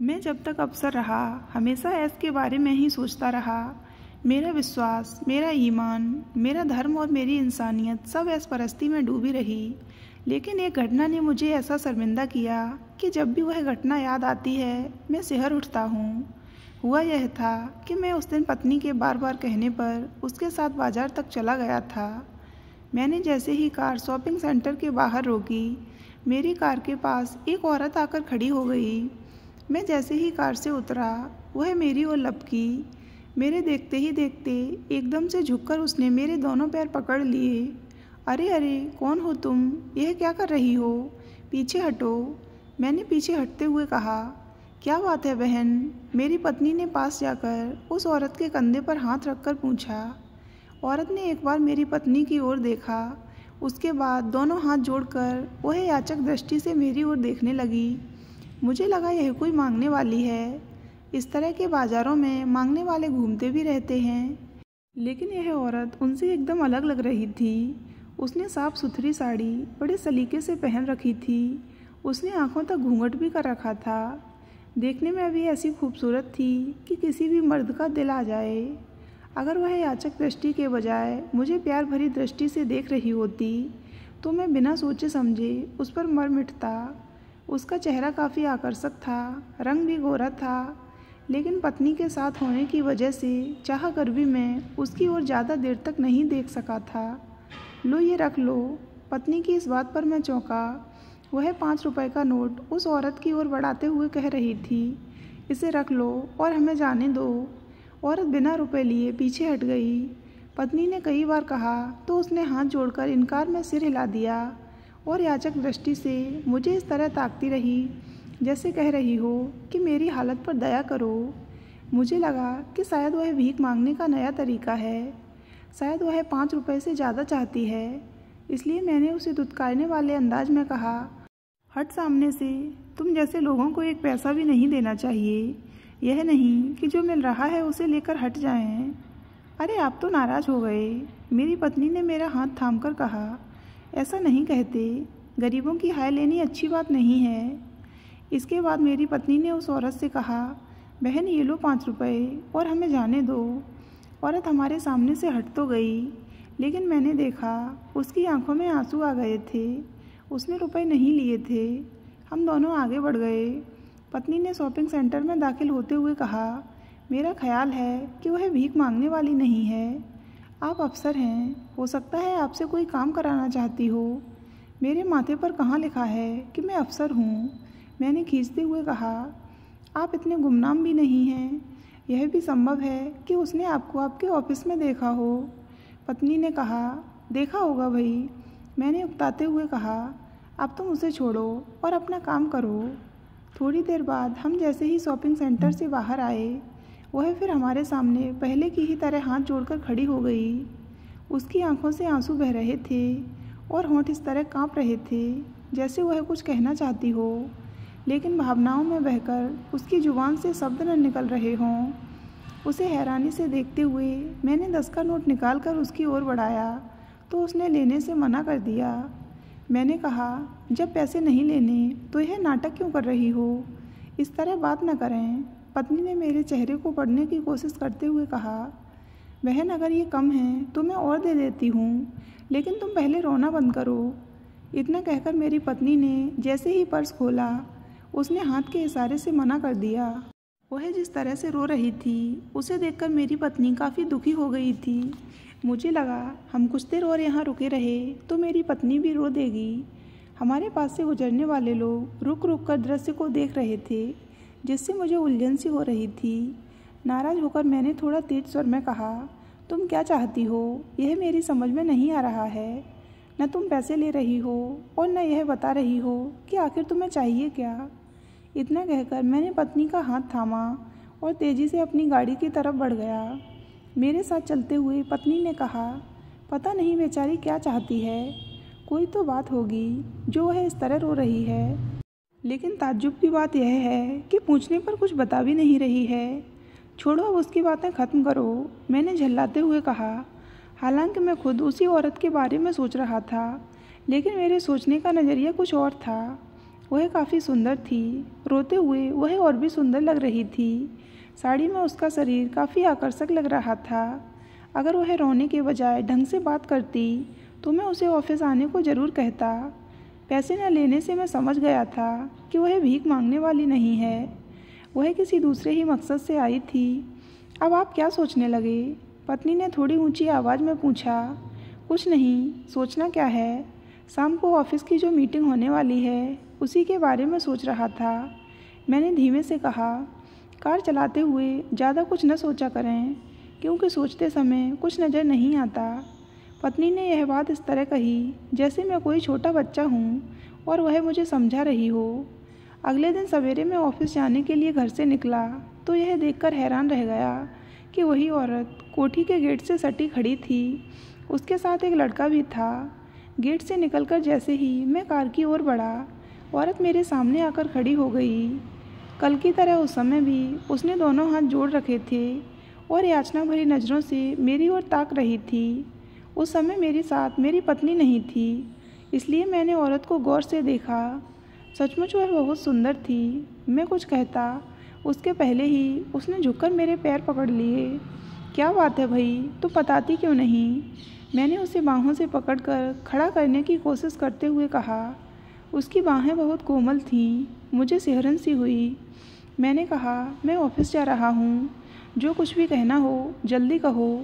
मैं जब तक अफसर रहा हमेशा ऐश के बारे में ही सोचता रहा। मेरा विश्वास, मेरा ईमान, मेरा धर्म और मेरी इंसानियत सब ऐश परस्ती में डूबी रही। लेकिन एक घटना ने मुझे ऐसा शर्मिंदा किया कि जब भी वह घटना याद आती है मैं सिहर उठता हूँ। हुआ यह था कि मैं उस दिन पत्नी के बार बार कहने पर उसके साथ बाजार तक चला गया था। मैंने जैसे ही कार शॉपिंग सेंटर के बाहर रोकी, मेरी कार के पास एक औरत आकर खड़ी हो गई। मैं जैसे ही कार से उतरा, वह मेरी ओर लपकी। मेरे देखते ही देखते एकदम से झुककर उसने मेरे दोनों पैर पकड़ लिए। अरे अरे, कौन हो तुम? यह क्या कर रही हो? पीछे हटो। मैंने पीछे हटते हुए कहा। क्या बात है बहन? मेरी पत्नी ने पास जाकर उस औरत के कंधे पर हाथ रखकर पूछा। औरत ने एक बार मेरी पत्नी की ओर देखा, उसके बाद दोनों हाथ जोड़कर वह याचक दृष्टि से मेरी ओर देखने लगी। मुझे लगा यह कोई मांगने वाली है। इस तरह के बाज़ारों में मांगने वाले घूमते भी रहते हैं, लेकिन यह औरत उनसे एकदम अलग लग रही थी। उसने साफ सुथरी साड़ी बड़े सलीके से पहन रखी थी। उसने आंखों तक घूंघट भी कर रखा था। देखने में अभी ऐसी खूबसूरत थी कि किसी भी मर्द का दिल आ जाए। अगर वह याचक दृष्टि के बजाय मुझे प्यार भरी दृष्टि से देख रही होती तो मैं बिना सोचे समझे उस पर मर मिटता। उसका चेहरा काफ़ी आकर्षक था, रंग भी गोरा था, लेकिन पत्नी के साथ होने की वजह से चाह कर भी मैं उसकी ओर ज़्यादा देर तक नहीं देख सका था। लो ये रख लो। पत्नी की इस बात पर मैं चौंका। वह 5 रुपए का नोट उस औरत की ओर बढ़ाते हुए कह रही थी, इसे रख लो और हमें जाने दो। औरत बिना रुपए लिए पीछे हट गई। पत्नी ने कई बार कहा तो उसने हाथ जोड़कर इनकार में सिर हिला दिया और याचक दृष्टि से मुझे इस तरह ताकती रही जैसे कह रही हो कि मेरी हालत पर दया करो। मुझे लगा कि शायद वह भीख मांगने का नया तरीका है। शायद वह 5 रुपए से ज़्यादा चाहती है। इसलिए मैंने उसे दुत्कारने वाले अंदाज में कहा, हट सामने से। तुम जैसे लोगों को एक पैसा भी नहीं देना चाहिए। यह नहीं कि जो मिल रहा है उसे लेकर हट जाएं। अरे आप तो नाराज़ हो गए। मेरी पत्नी ने मेरा हाथ थामकर कहा, ऐसा नहीं कहते। गरीबों की हाय लेनी अच्छी बात नहीं है। इसके बाद मेरी पत्नी ने उस औरत से कहा, बहन ये लो 5 रुपए और हमें जाने दो। औरत हमारे सामने से हट तो गई, लेकिन मैंने देखा उसकी आंखों में आंसू आ गए थे। उसने रुपए नहीं लिए थे। हम दोनों आगे बढ़ गए। पत्नी ने शॉपिंग सेंटर में दाखिल होते हुए कहा, मेरा ख्याल है कि वह भीख मांगने वाली नहीं है। आप अफसर हैं, हो सकता है आपसे कोई काम कराना चाहती हो। मेरे माथे पर कहाँ लिखा है कि मैं अफसर हूँ? मैंने खींचते हुए कहा, आप इतने गुमनाम भी नहीं हैं। यह भी संभव है कि उसने आपको आपके ऑफिस में देखा हो। पत्नी ने कहा, देखा होगा भाई। मैंने उकताते हुए कहा, अब तुम उसे छोड़ो और अपना काम करो। थोड़ी देर बाद हम जैसे ही शॉपिंग सेंटर से बाहर आए, वह फिर हमारे सामने पहले की ही तरह हाथ जोड़कर खड़ी हो गई। उसकी आंखों से आंसू बह रहे थे और होंठ इस तरह कांप रहे थे जैसे वह कुछ कहना चाहती हो, लेकिन भावनाओं में बहकर उसकी जुबान से शब्द न निकल रहे हों। उसे हैरानी से देखते हुए मैंने 10 का नोट निकालकर उसकी ओर बढ़ाया तो उसने लेने से मना कर दिया। मैंने कहा, जब पैसे नहीं लेने तो यह नाटक क्यों कर रही हो? इस तरह बात न करें। पत्नी ने मेरे चेहरे को पढ़ने की कोशिश करते हुए कहा, बहन अगर ये कम है तो मैं और दे देती हूँ, लेकिन तुम पहले रोना बंद करो। इतना कहकर मेरी पत्नी ने जैसे ही पर्स खोला, उसने हाथ के इशारे से मना कर दिया। वह जिस तरह से रो रही थी उसे देखकर मेरी पत्नी काफ़ी दुखी हो गई थी। मुझे लगा हम कुछ देर और यहाँ रुके रहे तो मेरी पत्नी भी रो देगी। हमारे पास से गुजरने वाले लोग रुक रुक कर दृश्य को देख रहे थे, जिससे मुझे उलझन सी हो रही थी। नाराज़ होकर मैंने थोड़ा तेज स्वर में कहा, तुम क्या चाहती हो? यह मेरी समझ में नहीं आ रहा है। न तुम पैसे ले रही हो और न यह बता रही हो कि आखिर तुम्हें चाहिए क्या। इतना कहकर मैंने पत्नी का हाथ थामा और तेज़ी से अपनी गाड़ी की तरफ बढ़ गया। मेरे साथ चलते हुए पत्नी ने कहा, पता नहीं बेचारी क्या चाहती है। कोई तो बात होगी जो वह इस तरह रो रही है, लेकिन ताज्जुब की बात यह है कि पूछने पर कुछ बता भी नहीं रही है। छोड़ो अब उसकी बातें ख़त्म करो, मैंने झल्लाते हुए कहा। हालांकि मैं खुद उसी औरत के बारे में सोच रहा था, लेकिन मेरे सोचने का नज़रिया कुछ और था। वह काफ़ी सुंदर थी। रोते हुए वह और भी सुंदर लग रही थी। साड़ी में उसका शरीर काफ़ी आकर्षक लग रहा था। अगर वह रोने के बजाय ढंग से बात करती तो मैं उसे ऑफिस आने को ज़रूर कहता। पैसे न लेने से मैं समझ गया था कि वह भीख मांगने वाली नहीं है, वह किसी दूसरे ही मकसद से आई थी। अब आप क्या सोचने लगे? पत्नी ने थोड़ी ऊंची आवाज़ में पूछा। कुछ नहीं, सोचना क्या है, शाम को ऑफिस की जो मीटिंग होने वाली है उसी के बारे में सोच रहा था, मैंने धीमे से कहा। कार चलाते हुए ज़्यादा कुछ न सोचा करें, क्योंकि सोचते समय कुछ नज़र नहीं आता। पत्नी ने यह बात इस तरह कही जैसे मैं कोई छोटा बच्चा हूँ और वह मुझे समझा रही हो। अगले दिन सवेरे मैं ऑफिस जाने के लिए घर से निकला तो यह देखकर हैरान रह गया कि वही औरत कोठी के गेट से सटी खड़ी थी। उसके साथ एक लड़का भी था। गेट से निकलकर जैसे ही मैं कार की ओर बढ़ा, औरत मेरे सामने आकर खड़ी हो गई। कल की तरह उस समय भी उसने दोनों हाथ जोड़ रखे थे और याचना भरी नज़रों से मेरी ओर ताक रही थी। उस समय मेरे साथ मेरी पत्नी नहीं थी, इसलिए मैंने औरत को गौर से देखा। सचमुच वह बहुत सुंदर थी। मैं कुछ कहता उसके पहले ही उसने झुककर मेरे पैर पकड़ लिए। क्या बात है भाई, तू बताती क्यों नहीं? मैंने उसे बाहों से पकड़कर खड़ा करने की कोशिश करते हुए कहा। उसकी बाहें बहुत कोमल थीं, मुझे सिहरन सी हुई। मैंने कहा, मैं ऑफिस जा रहा हूँ, जो कुछ भी कहना हो जल्दी कहो।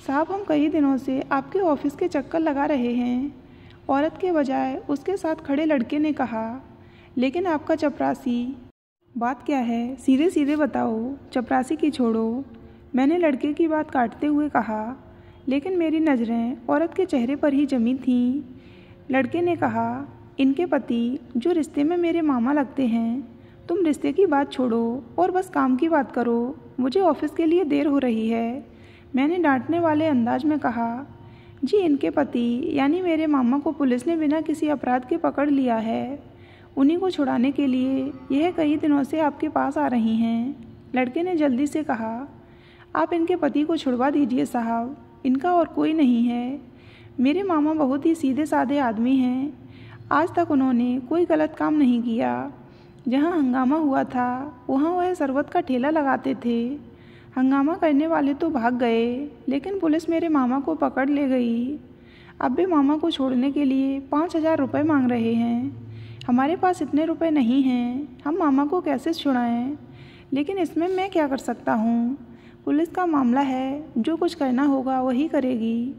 साहब, हम कई दिनों से आपके ऑफिस के चक्कर लगा रहे हैं, औरत के बजाय उसके साथ खड़े लड़के ने कहा। लेकिन आपका चपरासी। बात क्या है, सीधे सीधे बताओ, चपरासी की छोड़ो, मैंने लड़के की बात काटते हुए कहा। लेकिन मेरी नज़रें औरत के चेहरे पर ही जमी थीं। लड़के ने कहा, इनके पति जो रिश्ते में मेरे मामा लगते हैं। तुम रिश्ते की बात छोड़ो और बस काम की बात करो, मुझे ऑफिस के लिए देर हो रही है, मैंने डांटने वाले अंदाज में कहा। जी, इनके पति यानी मेरे मामा को पुलिस ने बिना किसी अपराध के पकड़ लिया है। उन्हीं को छुड़ाने के लिए यह कई दिनों से आपके पास आ रही हैं। लड़के ने जल्दी से कहा। आप इनके पति को छुड़वा दीजिए साहब, इनका और कोई नहीं है। मेरे मामा बहुत ही सीधे साधे आदमी हैं। आज तक उन्होंने कोई गलत काम नहीं किया। जहाँ हंगामा हुआ था वहाँ वह शरबत का ठेला लगाते थे। हंगामा करने वाले तो भाग गए, लेकिन पुलिस मेरे मामा को पकड़ ले गई। अब भी मामा को छोड़ने के लिए 5,000 रुपये मांग रहे हैं। हमारे पास इतने रुपए नहीं हैं, हम मामा को कैसे छुड़ाएं? लेकिन इसमें मैं क्या कर सकता हूँ? पुलिस का मामला है, जो कुछ करना होगा वही करेगी।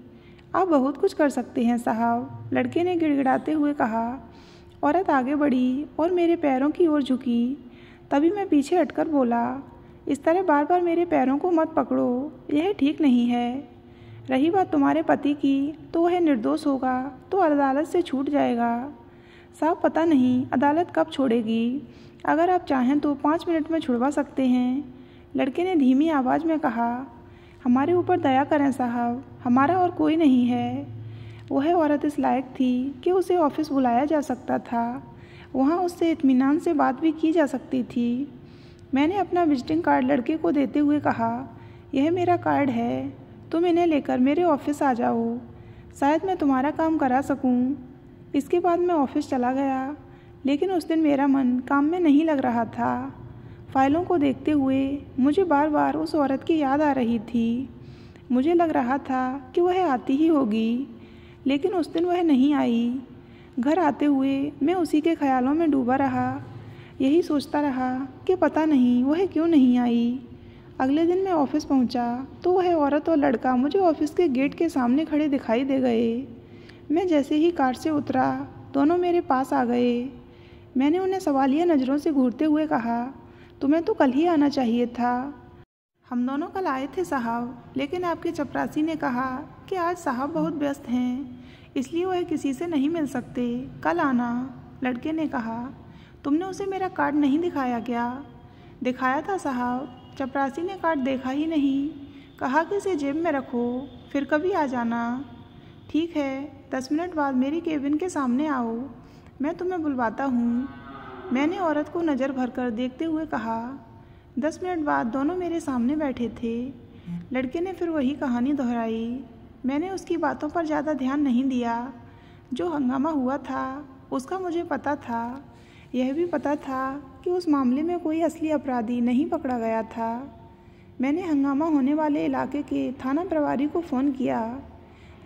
आप बहुत कुछ कर सकते हैं साहब, लड़के ने गिड़गिड़ाते हुए कहा। औरत आगे बढ़ी और मेरे पैरों की ओर झुकी। तभी मैं पीछे हटकर बोला, इस तरह बार बार मेरे पैरों को मत पकड़ो, यह ठीक नहीं है। रही बात तुम्हारे पति की, तो वह निर्दोष होगा तो अदालत से छूट जाएगा। साहब, पता नहीं अदालत कब छोड़ेगी, अगर आप चाहें तो 5 मिनट में छुड़वा सकते हैं, लड़के ने धीमी आवाज़ में कहा। हमारे ऊपर दया करें साहब, हमारा और कोई नहीं है। वह औरत इस लायक थी कि उसे ऑफिस बुलाया जा सकता था, वहाँ उससे इत्मीनान से बात भी की जा सकती थी। मैंने अपना विजिटिंग कार्ड लड़के को देते हुए कहा, यह मेरा कार्ड है, तुम इन्हें लेकर मेरे ऑफिस आ जाओ, शायद मैं तुम्हारा काम करा सकूं। इसके बाद मैं ऑफिस चला गया, लेकिन उस दिन मेरा मन काम में नहीं लग रहा था। फाइलों को देखते हुए मुझे बार बार उस औरत की याद आ रही थी। मुझे लग रहा था कि वह आती ही होगी, लेकिन उस दिन वह नहीं आई। घर आते हुए मैं उसी के ख्यालों में डूबा रहा, यही सोचता रहा कि पता नहीं वह क्यों नहीं आई। अगले दिन मैं ऑफिस पहुंचा तो वह औरत और लड़का मुझे ऑफिस के गेट के सामने खड़े दिखाई दे गए। मैं जैसे ही कार से उतरा, दोनों मेरे पास आ गए। मैंने उन्हें सवालिया नज़रों से घूरते हुए कहा, तुम्हें तो कल ही आना चाहिए था। हम दोनों कल आए थे साहब, लेकिन आपके चपरासी ने कहा कि आज साहब बहुत व्यस्त हैं, इसलिए वह किसी से नहीं मिल सकते, कल आना, लड़के ने कहा। तुमने उसे मेरा कार्ड नहीं दिखाया क्या? दिखाया था साहब, चपरासी ने कार्ड देखा ही नहीं, कहा कि इसे जेब में रखो, फिर कभी आ जाना। ठीक है, 10 मिनट बाद मेरी केबिन के सामने आओ, मैं तुम्हें बुलवाता हूँ, मैंने औरत को नज़र भरकर देखते हुए कहा। 10 मिनट बाद दोनों मेरे सामने बैठे थे। लड़के ने फिर वही कहानी दोहराई। मैंने उसकी बातों पर ज़्यादा ध्यान नहीं दिया। जो हंगामा हुआ था उसका मुझे पता था, यह भी पता था कि उस मामले में कोई असली अपराधी नहीं पकड़ा गया था। मैंने हंगामा होने वाले इलाके के थाना प्रभारी को फ़ोन किया।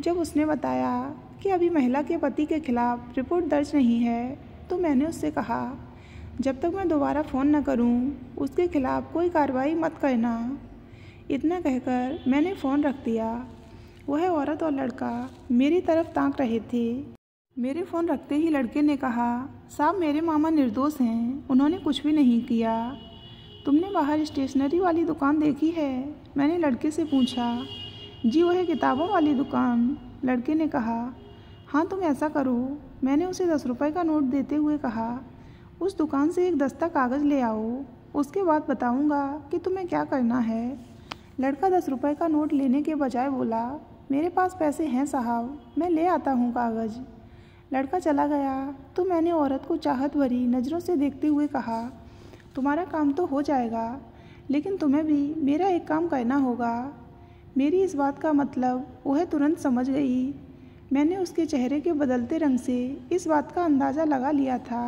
जब उसने बताया कि अभी महिला के पति के खिलाफ रिपोर्ट दर्ज नहीं है, तो मैंने उससे कहा, जब तक मैं दोबारा फ़ोन न करूं, उसके खिलाफ कोई कार्रवाई मत करना। इतना कहकर मैंने फ़ोन रख दिया। वह औरत और लड़का मेरी तरफ ताक रहे थे। मेरे फ़ोन रखते ही लड़के ने कहा, साहब मेरे मामा निर्दोष हैं, उन्होंने कुछ भी नहीं किया। तुमने बाहर स्टेशनरी वाली दुकान देखी है? मैंने लड़के से पूछा। जी वह किताबों वाली दुकान। लड़के ने कहा, हाँ तुम ऐसा करो। मैंने उसे 10 रुपये का नोट देते हुए कहा, उस दुकान से एक दस्ता कागज़ ले आओ, उसके बाद बताऊंगा कि तुम्हें क्या करना है। लड़का 10 रुपये का नोट लेने के बजाय बोला, मेरे पास पैसे हैं साहब, मैं ले आता हूँ कागज़। लड़का चला गया तो मैंने औरत को चाहत भरी नज़रों से देखते हुए कहा, तुम्हारा काम तो हो जाएगा, लेकिन तुम्हें भी मेरा एक काम करना होगा। मेरी इस बात का मतलब वह तुरंत समझ गई। मैंने उसके चेहरे के बदलते रंग से इस बात का अंदाज़ा लगा लिया था।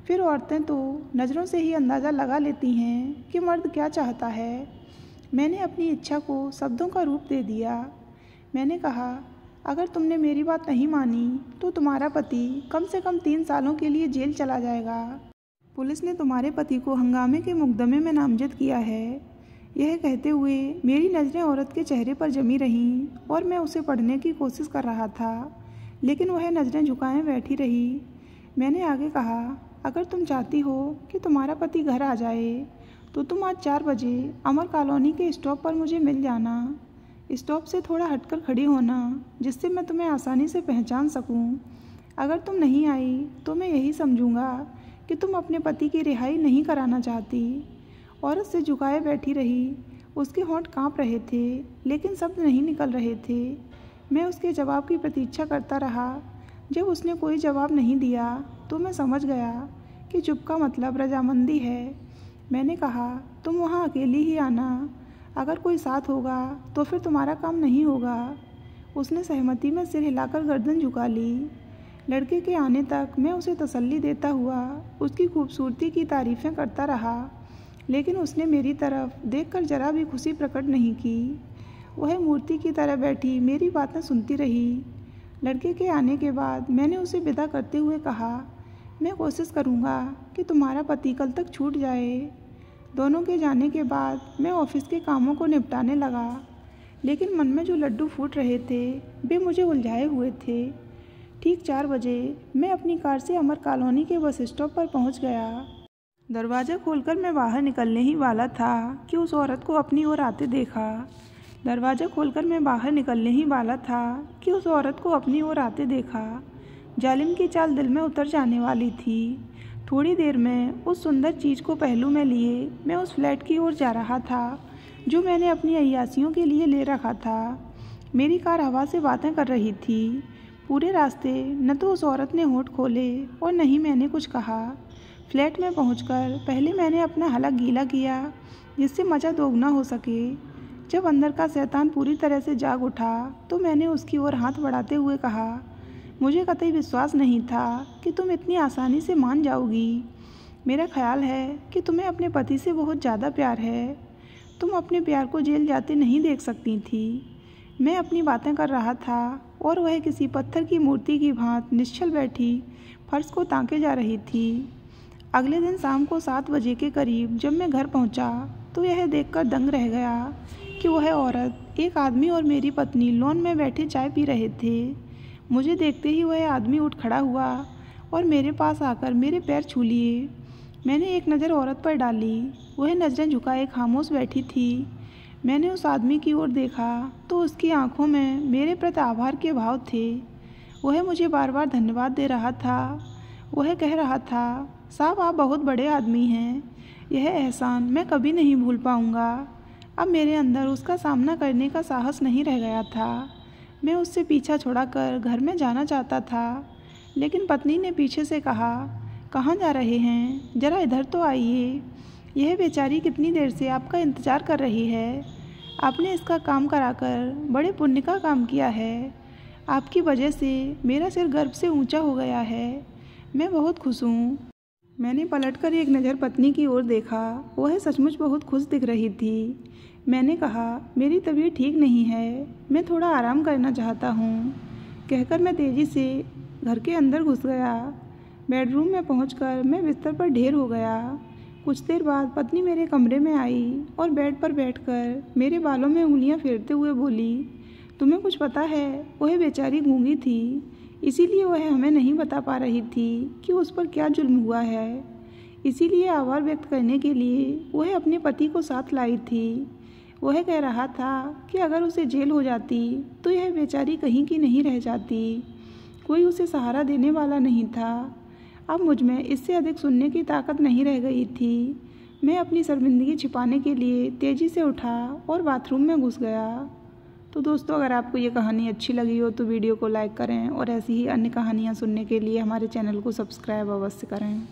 फिर औरतें तो नज़रों से ही अंदाज़ा लगा लेती हैं कि मर्द क्या चाहता है। मैंने अपनी इच्छा को शब्दों का रूप दे दिया। मैंने कहा, अगर तुमने मेरी बात नहीं मानी तो तुम्हारा पति कम से कम 3 सालों के लिए जेल चला जाएगा। पुलिस ने तुम्हारे पति को हंगामे के मुकदमे में नामजद किया है। यह कहते हुए मेरी नज़रें औरत के चेहरे पर जमी रहीं और मैं उसे पढ़ने की कोशिश कर रहा था, लेकिन वह नज़रें झुकाए बैठी रही। मैंने आगे कहा, अगर तुम चाहती हो कि तुम्हारा पति घर आ जाए तो तुम आज 4 बजे अमर कॉलोनी के स्टॉप पर मुझे मिल जाना। स्टॉप से थोड़ा हटकर खड़ी होना, जिससे मैं तुम्हें आसानी से पहचान सकूं। अगर तुम नहीं आई तो मैं यही समझूंगा कि तुम अपने पति की रिहाई नहीं कराना चाहती। औरत से झुकाए बैठी रही। उसके होंठ कांप रहे थे, लेकिन शब्द नहीं निकल रहे थे। मैं उसके जवाब की प्रतीक्षा करता रहा। जब उसने कोई जवाब नहीं दिया तो मैं समझ गया कि चुप का मतलब रजामंदी है। मैंने कहा, तुम वहाँ अकेली ही आना, अगर कोई साथ होगा तो फिर तुम्हारा काम नहीं होगा। उसने सहमति में सिर हिलाकर गर्दन झुका ली। लड़के के आने तक मैं उसे तसल्ली देता हुआ उसकी खूबसूरती की तारीफ़ें करता रहा, लेकिन उसने मेरी तरफ देखकर जरा भी खुशी प्रकट नहीं की। वह मूर्ति की तरह बैठी मेरी बातें सुनती रही। लड़के के आने के बाद मैंने उसे विदा करते हुए कहा, मैं कोशिश करूँगा कि तुम्हारा पति कल तक छूट जाए। दोनों के जाने के बाद मैं ऑफिस के कामों को निपटाने लगा, लेकिन मन में जो लड्डू फूट रहे थे वे मुझे उलझाए हुए थे। ठीक 4 बजे मैं अपनी कार से अमर कॉलोनी के बस स्टॉप पर पहुंच गया। दरवाज़ा खोलकर मैं बाहर निकलने ही वाला था कि उस औरत को अपनी ओर आते देखा। दरवाज़ा खोलकर मैं बाहर निकलने ही वाला था कि उस औरत को अपनी ओर आते देखा। जालिम की चाल दिल में उतर जाने वाली थी। थोड़ी देर में उस सुंदर चीज़ को पहलू में लिए मैं उस फ्लैट की ओर जा रहा था जो मैंने अपनी अय्यासियों के लिए ले रखा था। मेरी कार हवा से बातें कर रही थी। पूरे रास्ते न तो उस औरत ने होंठ खोले और न ही मैंने कुछ कहा। फ्लैट में पहुंचकर पहले मैंने अपना हलक गीला किया, जिससे मज़ा दोगुना हो सके। जब अंदर का शैतान पूरी तरह से जाग उठा तो मैंने उसकी ओर हाथ बढ़ाते हुए कहा, मुझे कतई विश्वास नहीं था कि तुम इतनी आसानी से मान जाओगी। मेरा ख्याल है कि तुम्हें अपने पति से बहुत ज़्यादा प्यार है। तुम अपने प्यार को जेल जाते नहीं देख सकती थी। मैं अपनी बातें कर रहा था और वह किसी पत्थर की मूर्ति की भांति निश्चल बैठी फर्श को ताके जा रही थी। अगले दिन शाम को 7 बजे के करीब जब मैं घर पहुंचा तो यह देखकर दंग रह गया कि वह औरत, एक आदमी और मेरी पत्नी लॉन में बैठे चाय पी रहे थे। मुझे देखते ही वह आदमी उठ खड़ा हुआ और मेरे पास आकर मेरे पैर छू लिए। मैंने एक नज़र औरत पर डाली। वह नज़रें झुकाए खामोश बैठी थी। मैंने उस आदमी की ओर देखा तो उसकी आंखों में मेरे प्रति आभार के भाव थे। वह मुझे बार बार धन्यवाद दे रहा था। वह कह रहा था, साहब आप बहुत बड़े आदमी हैं, यह एहसान मैं कभी नहीं भूल पाऊँगा। अब मेरे अंदर उसका सामना करने का साहस नहीं रह गया था। मैं उससे पीछा छुड़ाकर घर में जाना चाहता था, लेकिन पत्नी ने पीछे से कहा, कहाँ जा रहे हैं, ज़रा इधर तो आइए। यह बेचारी कितनी देर से आपका इंतज़ार कर रही है। आपने इसका काम कराकर बड़े पुण्य का काम किया है। आपकी वजह से मेरा सिर गर्व से ऊंचा हो गया है। मैं बहुत खुश हूँ। मैंने पलटकर एक नज़र पत्नी की ओर देखा। वह सचमुच बहुत खुश दिख रही थी। मैंने कहा, मेरी तबीयत ठीक नहीं है, मैं थोड़ा आराम करना चाहता हूँ। कहकर मैं तेज़ी से घर के अंदर घुस गया। बेडरूम में पहुंचकर मैं बिस्तर पर ढेर हो गया। कुछ देर बाद पत्नी मेरे कमरे में आई और बेड पर बैठकर मेरे बालों में उंगलियां फेरते हुए बोली, तुम्हें कुछ पता है? वह बेचारी गूंगी थी, इसीलिए वह हमें नहीं बता पा रही थी कि उस पर क्या जुल्म हुआ है। इसीलिए आभार व्यक्त करने के लिए वह अपने पति को साथ लाई थी। वह कह रहा था कि अगर उसे जेल हो जाती तो यह बेचारी कहीं की नहीं रह जाती। कोई उसे सहारा देने वाला नहीं था। अब मुझ में इससे अधिक सुनने की ताकत नहीं रह गई थी। मैं अपनी शर्मिंदगी छिपाने के लिए तेज़ी से उठा और बाथरूम में घुस गया। तो दोस्तों, अगर आपको ये कहानी अच्छी लगी हो तो वीडियो को लाइक करें और ऐसी ही अन्य कहानियाँ सुनने के लिए हमारे चैनल को सब्सक्राइब अवश्य करें।